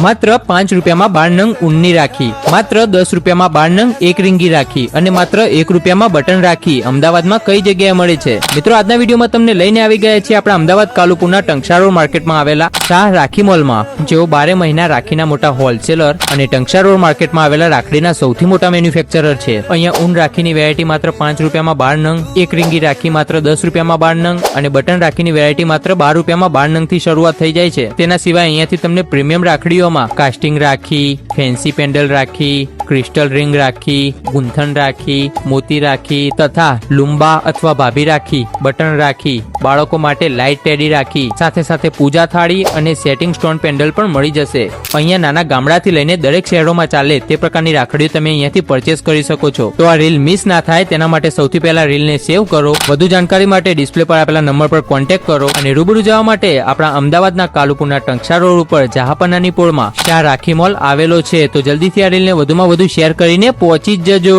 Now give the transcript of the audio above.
માત્ર 5 રૂપિયામાં 12 નંગ ઊનની રાખી, માત્ર 10 રૂપિયામાં 12 નંગ એક રીંગી રાખી અને માત્ર 1 રૂપિયામાં બટન રાખી અમદાવાદમાં કઈ જગ્યાએ મળે છે? મિત્રો, આજના વિડીયોમાં તમને લઈને આવી ગયા છીએ આપણા અમદાવાદ કાલુપુરના ટંકશાળ રોડ માર્કેટમાં આવેલા શાહ રાખી મોલમાં, જેઓ 12 મહિના રાખીના મોટા હોલસેલર અને ટંકશાળ રોડ માર્કેટમાં આવેલા રાખડીના સૌથી મોટા મેન્યુફેક્ચરર છે. અહીંયા ઊન રાખીની વેરાયટી માત્ર 5 રૂપિયામાં 12 નંગ, એક રીંગી રાખી માત્ર 10 રૂપિયામાં 12 નંગ અને બટન રાખીની વેરાયટી માત્ર 12 રૂપિયામાં 12 નંગ થી શરૂઆત થઈ જાય છે. તેના સિવાય અહીંયાથી તમને પ્રીમિયમ રાખડીઓમાં કાસ્ટિંગ રાખી, ફેન્સી પેન્ડલ રાખી, ક્રિસ્ટલ રિંગ રાખી, ગુંથણ રાખી, મોતી રાખી તથા લુંબા અથવા ભાભી રાખી, બટન રાખી, બાળકો માટે લાઇટ ટેડી રાખી, સાથે સાથે પૂજા થાળી અને સેટિંગ સ્ટોન પેન્ડલ પણ મળી જશે. અહીંયા નાના ગામડાથી લઈને દરેક શહેરોમાં ચાલે તે પ્રકારની રાખડીઓ તમે અહીંયાથી પરચેસ કરી શકો છો. તો આ રીલ મિસ ના થાય તેના માટે સૌથી પહેલા રીલને સેવ કરો. વધુ જાણકારી માટે ડિસ્પ્લે પર આપેલા નંબર પર કોન્ટેક્ટ કરો અને રૂબરૂ જવા માટે આપણા અમદાવાદના કાલુપુરના ટંકશાળ રોડ ઉપર જહાપનાની પોળમાં શાહ રાખી મોલ આવેલો છે. તો જલ્દીથી આ રીલને વધુમાં વધુ શેર કરીને પહોંચી જ જજો.